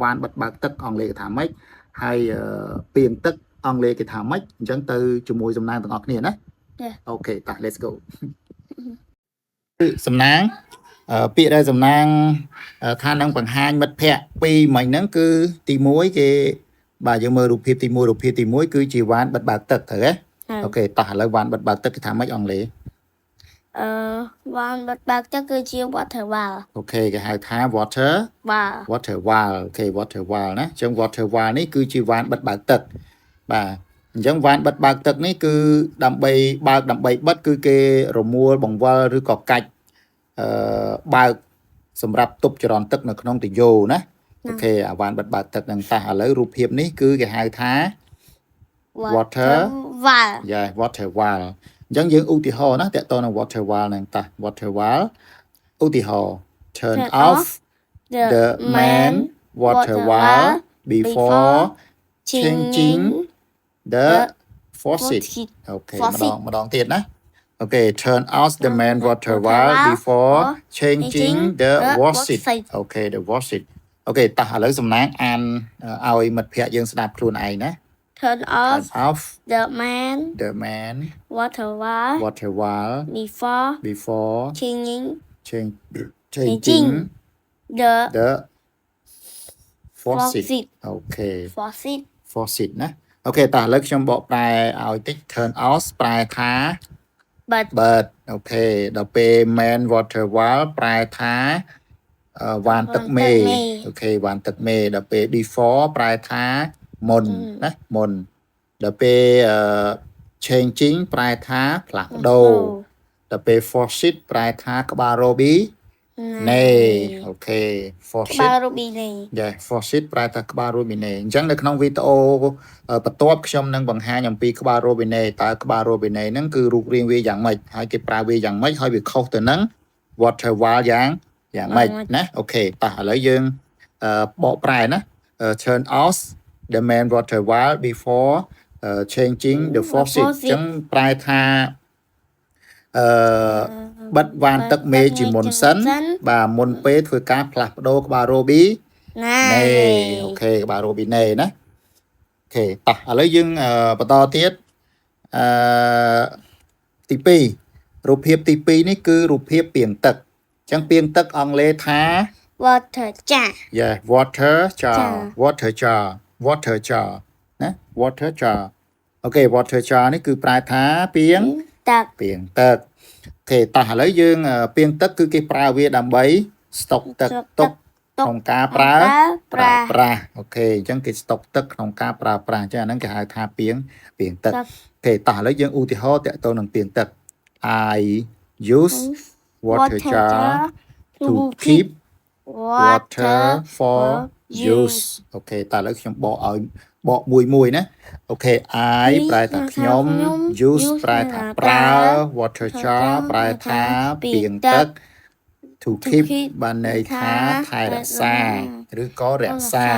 វ៉ានបិទបើកទឹកអង់គ្លេសគេថាម៉េចហើយពាងទឹកអង់គ្លេសគេថាម៉េចអញ្ចឹងទៅជាមួយសំណាងទាំងអស់គ្នាណាអូខេតោះ let's go សំណាងពាក្យដែលសំណាងថានឹងបង្ហាញមិត្តភ័ក្តិពីរមិញហ្នឹងគឺទី1គេបាទយើងមើលរូបភាពទី1រូបភាពទី1គឺជាវ៉ានបិទបើកទឹកត្រូវទេអូខេតោះឥឡូវវ៉ានបិទបើកទឹកគេថាម៉េចអង់គ្លេសវ៉ានបិទបើកទឹកគឺជា water valve អូខេគេហៅថា water valve អូខេ water valve ណាអញ្ចឹង water valve នេះគឺជាវ៉ានបិទបើកទឹកបាទអញ្ចឹងវ៉ានបិទបើកទឹកនេះគឺដើម្បីបើកដើម្បីបិទគឺគេរមួលបង្វិលឬក៏កាច់បើកសម្រាប់ទប់ចរន្តទឹកនៅក្នុងទយោណាអូខេអាវ៉ានបិទបើកទឹកនឹងតាឥឡូវរូបភាពនេះគឺគេហៅថា water valve water valve អញ្ចឹងយើងឧទាហរណ៍ណាតើតើនឹង water valve នឹងតា water valve ឧទាហរណ៍ turn off the main water valve before changing the faucet អូខេម្ដងទៀតណាអូខេ turn off the main water valve before changing the faucet អូខេ the faucet អូខេតោះឥឡូវសំណាងអានឲ្យមិត្តភ័ក្តិយើងស្ដាប់ខ្លួនឯងណា turn off the main water valve before changing the faucet អូខេ faucet ណាអូខេតោះឥឡូវខ្ញុំបកប្រែឲ្យតិច turn off ប្រែថាបិទអូខេដល់ពេល main water valve ប្រែថាវ៉ានទឹកមេអូខេវ៉ានទឹកមេដល់ពេល before ប្រែថាមុនណាមុនដល់ពេល changing ប្រែថាផ្លាស់ប្ដូរដល់ពេល faucet ប្រែថាក្បាលរ៉ូប៊ីណេអូខេ faucet ក្បាលរ៉ូប៊ីណេ faucet ប្រែថាក្បាលរ៉ូប៊ីណេអញ្ចឹងនៅក្នុងវីដេអូបន្ទាប់ខ្ញុំនឹងបង្ហាញអំពីក្បាលរ៉ូប៊ីណេតើក្បាលរ៉ូប៊ីណេហ្នឹងគឺរូបរាងវាយ៉ាងម៉េចហើយគេប្រើវាយ៉ាងម៉េចហើយវាខុសទៅនឹង water valve យ៉ាងម៉េចណាអូខេតោះឥឡូវយើងបកប្រែណា turn off the main water valve before changing the faucet អញ្ចឹងប្រែថាបិទវ៉ានទឹកមេជាមុនសិនបាទមុនពេលធ្វើការផ្លាស់ប្ដូរក្បាលរ៉ូប៊ីណេអូខេក្បាលរ៉ូប៊ីណេណាអូខេតោះឥឡូវយើងបន្តទៀតទី2រូបភាពទី2នេះគឺរូបភាពពាងទឹកអញ្ចឹងពាងទឹកអង់គ្លេសថា water jar water jar ណា water jar អូខេ water jar នេះគឺប្រែថាពាងទឹកអូខេតោះឥឡូវយើងពាងទឹកគឺគេប្រើវាដើម្បីស្តុកទឹកទុកក្នុងការប្រើប្រាស់អូខេអញ្ចឹងគេស្តុកទឹកក្នុងការប្រើប្រាស់អញ្ចឹងអាហ្នឹងគេហៅថាពាងទឹកអូខេតោះឥឡូវយើងឧទាហរណ៍តទៅនឹងពាងទឹក I use water jar to keep water for use អូខេតើឥឡូវខ្ញុំបកមួយណាអូខេ I ប្រែថាខ្ញុំ use ប្រែថាប្រើ water jar ប្រែថាពាងទឹក to keep បានន័យថាថែរក្សាឬក៏រក្សា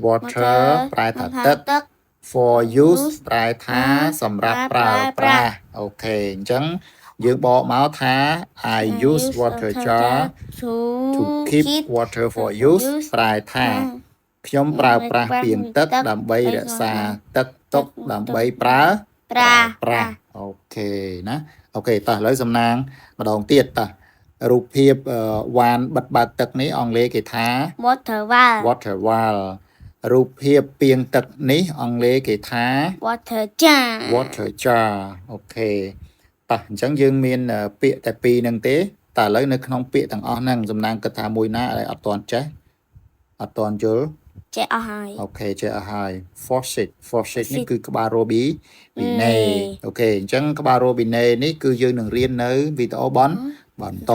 water ប្រែថាទឹក for use ប្រែថាសម្រាប់ប្រើប្រាស់អូខេអញ្ចឹងយើងបកមកថា I use water jar to keep water for use ប្រែថាខ្ញុំប្រើប្រាស់ពាងទឹកដើម្បីរក្សាទឹកទុកដើម្បីប្រើប្រាស់អូខេណាអូខេតោះឥឡូវសំណាងម្ដងទៀតតោះរូបភាពវ៉ានបិទបើកទឹកនេះអង់គ្លេសគេថា water valve រូបភាពពាងទឹកនេះអង់គ្លេសគេថា water jar អូខេតោះអញ្ចឹងយើងមានពាក្យតែពីរហ្នឹងទេតែឥឡូវនៅក្នុងពាក្យទាំងអស់ហ្នឹងសំណាងគិតថាមួយណាដែលអត់ទាន់ចេះអត់ទាន់យល់ចេះអស់ហើយអូខេចេះអស់ហើយ faucet នេះគឺក្បាលរ៉ូប៊ីណេអូខេអញ្ចឹងក្បាលរ៉ូប៊ីណេនេះគឺយើងនឹងរៀននៅវីដេអូបន្ត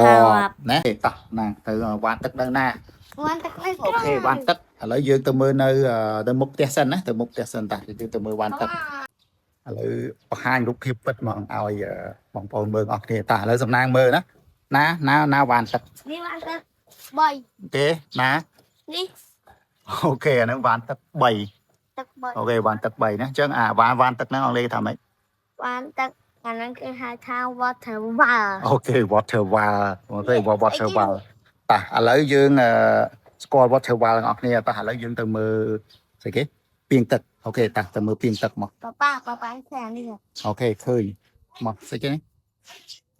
ណាតោះណាទៅវ៉ានទឹកនៅណាវ៉ានទឹកនេះអូខេវ៉ានទឹកឥឡូវយើងទៅមើលនៅទៅមុខផ្ទះសិនណាទៅមុខផ្ទះសិនតាយើងទៅមើលវ៉ានទឹកឥឡូវបង្ហាញរូបភាពពិតមកឲ្យបងប្អូនមើលអស់គ្នាតាឥឡូវសំណាងមើលណាវ៉ានទឹកនេះវ៉ានទឹក3ទេណានេះអូខេអាហ្នឹងវ៉ានទឹក3អូខេវ៉ានទឹក3ណាអញ្ចឹងអាវ៉ានទឹកហ្នឹងអង់គ្លេសថាម៉េចវ៉ានទឹកអាហ្នឹងគេហៅថា water valve អូខេ water valve អូខេ water valve តាឥឡូវយើង score water wall អស់គ្នាតោះឥឡូវយើងទៅមើលស្អីគេពីងទឹកអូខេតាទៅមើលពីងទឹកមក ប៉ាខាងនេះ អូខេឃើញមកស្អីគេនេះ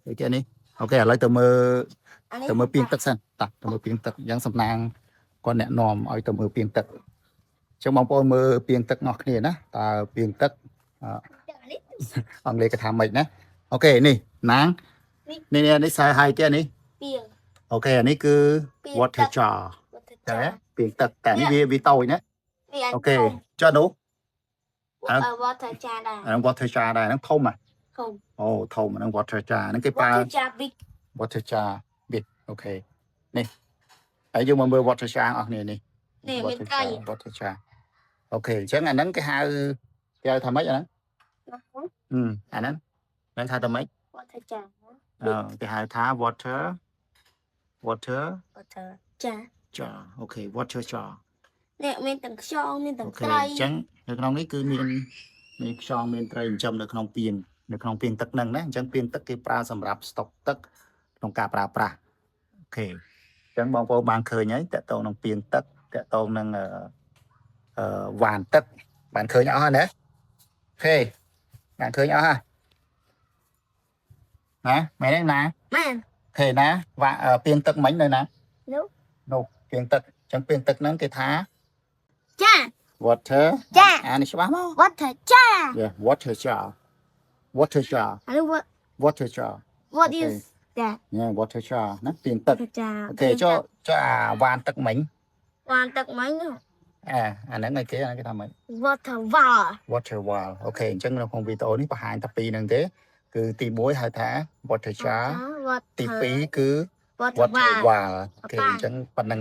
ស្អីគេនេះអូខេឥឡូវទៅមើលពីងទឹកសិនតាទៅមើលពីងទឹកយ៉ាងសំណាងគាត់แนะនាំឲ្យទៅមើលពីងទឹកចឹងបងប្អូនមើលពីងទឹកអស់គ្នាណាតើពីងទឹកអង់គ្លេសគេថាម៉េចណាអូខេនេះណាងនេះខ្សែហើយទៀតនេះ ពីង អូខេអានេះគឺ water jar តែពីងទឹកតែនេះវាតូចណាអូខេចុះនោះ water jar ដែរ អាហ្នឹង water jar ដែរហ្នឹងធំហ៎ ធំ អូធំហ្នឹង water jar ហ្នឹងគេប្រើ water jar big water jar big អូខេនេះហើយយើងមកមើល water jar អស់គ្នានេះ នេះមានត្រី water jar អូខេអញ្ចឹងអាហ្នឹងគេហៅថាម៉េចអាហ្នឹងអាហ្នឹងថាថាម៉េច water jar គេហៅថា water jar អូខេ water jar នេះមានទាំងខ្យងមានទាំង អូខេ ត្រី អញ្ចឹងនៅក្នុងនេះគឺមានខ្យងមានត្រីចិញ្ចឹមនៅក្នុងពាងទឹកហ្នឹងណាអញ្ចឹងពាងទឹកគេប្រើសម្រាប់ស្តុកទឹកក្នុងការប្រើប្រាស់អូខេអញ្ចឹងបងប្អូនបានឃើញហើយតកតងនឹងពាងទឹកតកតងនឹងវ៉ានទឹកបានឃើញអស់ហើយណាអូខេបានឃើញអស់ហើយណាមែនទេណា មែន អូខេណាពាងទឹកមិញនៅណា នោះ ពាងទឹកអញ្ចឹងពាងទឹកហ្នឹងគេថា ចា water ចា អានេះច្បាស់មក water jar Yeah, water jar. Water jar. អានេះ Water jar. what is that Yeah, water jar ណាពីងទឹក water jar អូខេចុះអាវ៉ានទឹកមិញ វ៉ានទឹកមិញនោះ អាហ្នឹងឯគេថាម៉េច water wall water wall អូខេអញ្ចឹងនៅក្នុងវីដេអូនេះបង្ហាញតែពីរហ្នឹងទេគឺទី1ហៅថា water jar ទី2គឺ water wall អូខេអញ្ចឹងប៉ុណ្្នឹង